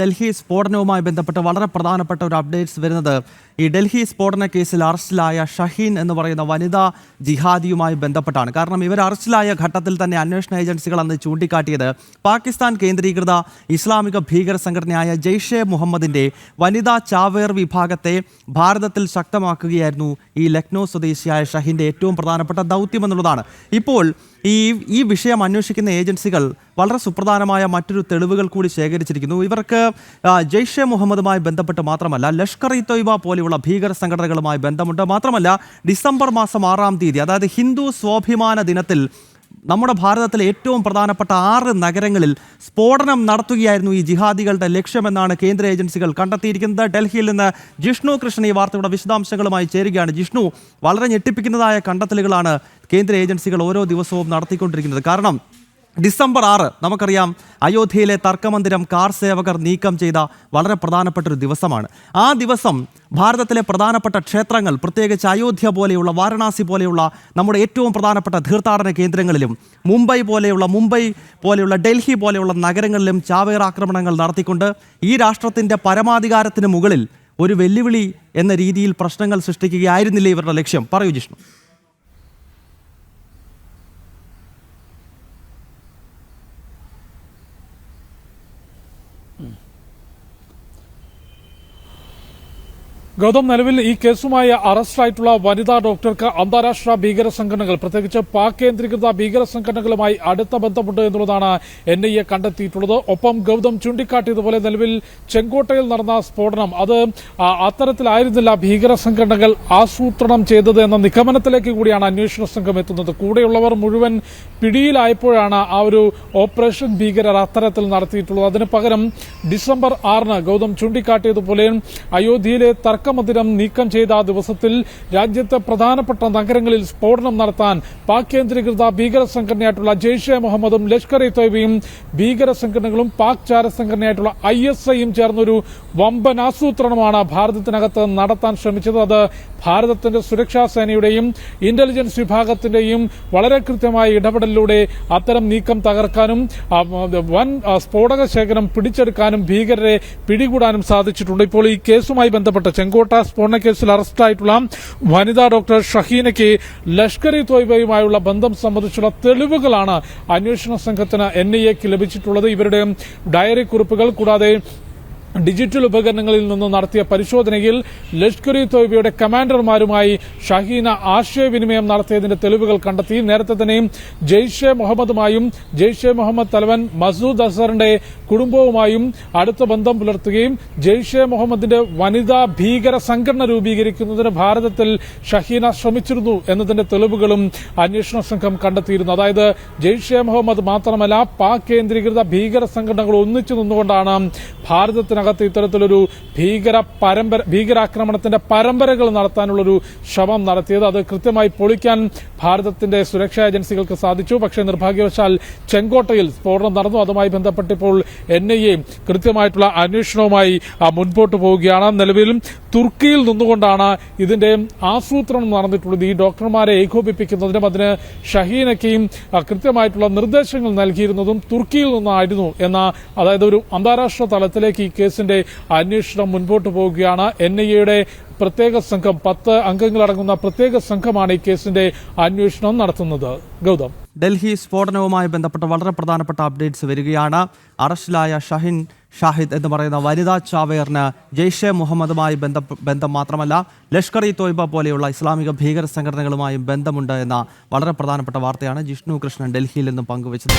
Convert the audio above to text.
ഡൽഹി സ്ഫോടനവുമായി ബന്ധപ്പെട്ട് വളരെ പ്രധാനപ്പെട്ട ഒരു അപ്ഡേറ്റ്സ് വരുന്നത് ഈ ഡൽഹി സ്ഫോടന കേസിൽ അറസ്റ്റിലായ ഷഹീൻ എന്ന് പറയുന്ന വനിതാ ജിഹാദിയുമായി ബന്ധപ്പെട്ടാണ്. കാരണം ഇവർ അറസ്റ്റിലായ ഘട്ടത്തിൽ തന്നെ അന്വേഷണ ഏജൻസികൾ അന്ന് ചൂണ്ടിക്കാട്ടിയത് പാകിസ്ഥാൻ കേന്ദ്രീകൃത ഇസ്ലാമിക ഭീകര സംഘടനയായ ജെയ്ഷെ മുഹമ്മദിന്റെ വനിതാ ചാവേർ വിഭാഗത്തെ ഭാരതത്തിൽ ശക്തമാക്കുകയായിരുന്നു ഈ ലക്നൗ സ്വദേശിയായ ഷഹീന്റെ ഏറ്റവും പ്രധാനപ്പെട്ട ദൗത്യം എന്നുള്ളതാണ്. ഇപ്പോൾ ഈ വിഷയം അന്വേഷിക്കുന്ന ഏജൻസികൾ വളരെ സുപ്രധാനമായ മറ്റൊരു തെളിവുകൾ കൂടി ശേഖരിച്ചിരിക്കുന്നു. ഇവർക്ക് ജെയ്ഷെ മുഹമ്മദുമായി ബന്ധപ്പെട്ട് മാത്രമല്ല ലഷ്കർ ഇ തൊയ്ബ പോലെയുള്ള ഭീകര സംഘടനകളുമായി ബന്ധമുണ്ട്. മാത്രമല്ല ഡിസംബർ മാസം 6-ാം തീയതി, അതായത് ഹിന്ദു സ്വാഭിമാന ദിനത്തിൽ നമ്മുടെ ഭാരതത്തിലെ ഏറ്റവും പ്രധാനപ്പെട്ട 6 നഗരങ്ങളിൽ സ്ഫോടനം നടത്തുകയായിരുന്നു ഈ ജിഹാദികളുടെ ലക്ഷ്യമെന്നാണ് കേന്ദ്ര ഏജൻസികൾ കണ്ടെത്തിയിരിക്കുന്നത്. ഡൽഹിയിൽ നിന്ന് ജിഷ്ണു കൃഷ്ണൻ ഈ വാർത്തയുടെ വിശദാംശങ്ങളുമായി ചേരുകയാണ്. ജിഷ്ണു, വളരെ ഞെട്ടിപ്പിക്കുന്നതായ കണ്ടെത്തലുകളാണ് കേന്ദ്ര ഏജൻസികൾ ഓരോ ദിവസവും നടത്തിക്കൊണ്ടിരിക്കുന്നത്. കാരണം ഡിസംബർ 6 നമുക്കറിയാം, അയോധ്യയിലെ തർക്കമന്ദിരം കാർ സേവകർ നീക്കം ചെയ്ത വളരെ പ്രധാനപ്പെട്ടൊരു ദിവസമാണ്. ആ ദിവസം ഭാരതത്തിലെ പ്രധാനപ്പെട്ട ക്ഷേത്രങ്ങൾ, പ്രത്യേകിച്ച് അയോധ്യ പോലെയുള്ള, വാരണാസി പോലെയുള്ള നമ്മുടെ ഏറ്റവും പ്രധാനപ്പെട്ട തീർത്ഥാടന കേന്ദ്രങ്ങളിലും മുംബൈ പോലെയുള്ള ഡൽഹി പോലെയുള്ള നഗരങ്ങളിലും ചാവേർ ആക്രമണങ്ങൾ നടത്തിക്കൊണ്ട് ഈ രാഷ്ട്രത്തിൻ്റെ പരമാധികാരത്തിന് മുകളിൽ ഒരു വെല്ലുവിളി എന്ന രീതിയിൽ പ്രശ്നങ്ങൾ സൃഷ്ടിക്കുകയായിരുന്നില്ലേ ഇവരുടെ ലക്ഷ്യം? പറയൂ ജിഷ്ണു. ഗൗതം, നിലവിൽ ഈ കേസുമായി അറസ്റ്റിലായിട്ടുള്ള വനിതാ ഡോക്ടർക്ക് അന്താരാഷ്ട്ര ഭീകര സംഘടനകൾ, പ്രത്യേകിച്ച് പാക് കേന്ദ്രീകൃത ഭീകര സംഘടനകളുമായി അടുത്ത ബന്ധമുണ്ട് എന്നുള്ളതാണ് NIA കണ്ടെത്തിയിട്ടുള്ളത്. ഒപ്പം ഗൗതം ചൂണ്ടിക്കാട്ടിയതുപോലെ നിലവിൽ ചെങ്കോട്ടയിൽ നടന്ന സ്ഫോടനം അത് അത്തരത്തിലായിരുന്നില്ല ഭീകര സംഘടനകൾ ആസൂത്രണം ചെയ്തത് എന്ന നിഗമനത്തിലേക്ക് കൂടിയാണ് അന്വേഷണ സംഘം എത്തുന്നത്. കൂടെയുള്ളവർ മുഴുവൻ പിടിയിലായപ്പോഴാണ് ആ ഒരു ഓപ്പറേഷൻ ഭീകരർ അത്തരത്തിൽ നടത്തിയിട്ടുള്ളത്. അതിന് പകരം ഡിസംബർ 6-ന് ഗൗതം ചൂണ്ടിക്കാട്ടിയതുപോലെ അയോധ്യയിലെ തർക്കമന്ദിരം നീക്കം ചെയ്ത ആ ദിവസത്തിൽ രാജ്യത്തെ പ്രധാനപ്പെട്ട നഗരങ്ങളിൽ സ്ഫോടനം നടത്താൻ പാക് കേന്ദ്രീകൃത ഭീകര സംഘടനയായിട്ടുള്ള ജെയ്ഷെ മുഹമ്മദും ലഷ്കർ ഇ തൊയ്ബയും ഭീകര സംഘടനകളും പാക് ചാര സംഘടനയായിട്ടുള്ള ISIയും ചേർന്നൊരു വമ്പൻ ആസൂത്രണമാണ് ഭാരതത്തിനകത്ത് നടത്താൻ ശ്രമിച്ചത്. അത് ഭാരതത്തിന്റെ സുരക്ഷാ സേനയുടെയും ഇന്റലിജൻസ് വിഭാഗത്തിന്റെയും വളരെ കൃത്യമായ ഇടപെടലിലൂടെ അത്തരം നീക്കം തകർക്കാനും വൻ സ്ഫോടക ശേഖരം പിടിച്ചെടുക്കാനും ഭീകരരെ പിടികൂടാനും സാധിച്ചിട്ടുണ്ട്. ഇപ്പോൾ ഈ കേസുമായി ബന്ധപ്പെട്ട് ചെങ്കോട്ട സ്ഫോടന കേസിൽ അറസ്റ്റിലായിട്ടുള്ള വനിതാ ഡോക്ടർ ഷഹീനയ്ക്ക് ലഷ്കർ ഇ തൊയ്ബയുമായുള്ള ബന്ധം സംബന്ധിച്ചുള്ള തെളിവുകളാണ് അന്വേഷണ സംഘത്തിന് NIAക്ക് ലഭിച്ചിട്ടുള്ളത്. ഇവരുടെ ഡയറി കുറിപ്പുകൾ കൂടാതെ ഡിജിറ്റൽ ഉപകരണങ്ങളിൽ നിന്ന് നടത്തിയ പരിശോധനയിൽ ലഷ്കർ ഇ തൊയ്ബയുടെ കമാൻഡർമാരുമായി ഷഹീന ആശയവിനിമയം നടത്തിയതിന്റെ തെളിവുകൾ കണ്ടെത്തി. നേരത്തെ തന്നെ ജെയ്ഷെ മുഹമ്മദുമായും ജെയ്ഷെ മുഹമ്മദ് തലവൻ മസൂദ് അസറിന്റെ കുടുംബവുമായും അടുത്ത ബന്ധം പുലർത്തുകയും ജെയ്ഷെ മുഹമ്മദിന്റെ വനിതാ ഭീകര സംഘടന രൂപീകരിക്കുന്നതിന് ഭാരതത്തിൽ ഷഹീന ശ്രമിച്ചിരുന്നു എന്നതിന്റെ തെളിവുകളും അന്വേഷണ സംഘം കണ്ടെത്തിയിരുന്നു. അതായത് ജെയ്ഷെ മുഹമ്മദ് മാത്രമല്ല, പാക് കേന്ദ്രീകൃത ഭീകര സംഘടനകൾ ഒന്നിച്ചു നിന്നുകൊണ്ടാണ് ഭാരതത്തിനകത്ത് ഇത്തരത്തിലൊരു ഭീകരാക്രമണത്തിന്റെ പരമ്പരകൾ നടത്താനുള്ളൊരു ശ്രമം നടത്തിയത്. അത് കൃത്യമായി പൊളിക്കാൻ ഭാരതത്തിന്റെ സുരക്ഷാ ഏജൻസികൾക്ക് സാധിച്ചു. പക്ഷേ നിർഭാഗ്യവശാൽ ചെങ്കോട്ടയിൽ സ്ഫോടനം നടന്നു. അതുമായി ബന്ധപ്പെട്ടിപ്പോൾ NIA കൃത്യമായിട്ടുള്ള അന്വേഷണവുമായി മുൻപോട്ട് പോവുകയാണ്. നിലവിൽ തുർക്കിയിൽ നിന്നുകൊണ്ടാണ് ഇതിന്റെ ആസൂത്രണം നടന്നിട്ടുള്ളത്. ഈ ഡോക്ടർമാരെ ഏകോപിപ്പിക്കുന്നതിനും അതിന് ഷഹീനയ്ക്കും കൃത്യമായിട്ടുള്ള നിർദ്ദേശങ്ങൾ നൽകിയിരുന്നതും തുർക്കിയിൽ നിന്നായിരുന്നു അതായത് ഒരു അന്താരാഷ്ട്ര തലത്തിലേക്ക് ഈ കേസിന്റെ അന്വേഷണം മുൻപോട്ട് പോവുകയാണ്. NIAയുടെ പ്രത്യേക സംഘം, 10 അംഗങ്ങളടങ്ങുന്ന പ്രത്യേക സംഘമാണ് ഈ കേസിന്റെ അന്വേഷണം നടത്തുന്നത്. ഗൗതം, ഡൽഹി സ്ഫോടനവുമായി ബന്ധപ്പെട്ട് വളരെ പ്രധാനപ്പെട്ട അപ്ഡേറ്റ്സ് വരികയാണ്. അറസ്റ്റിലായ ഷാഹിദ് എന്ന് പറയുന്ന വനിതാ ചാവേറിന് ജെയ്ഷെ മുഹമ്മദുമായി ബന്ധം മാത്രമല്ല, ലഷ്കർ ഇ തൊയ്ബ പോലെയുള്ള ഇസ്ലാമിക ഭീകര സംഘടനകളുമായും ബന്ധമുണ്ട് എന്ന വളരെ പ്രധാനപ്പെട്ട വാർത്തയാണ് ജിഷ്ണു കൃഷ്ണൻ ഡൽഹിയിൽ നിന്നും പങ്കുവച്ചത്.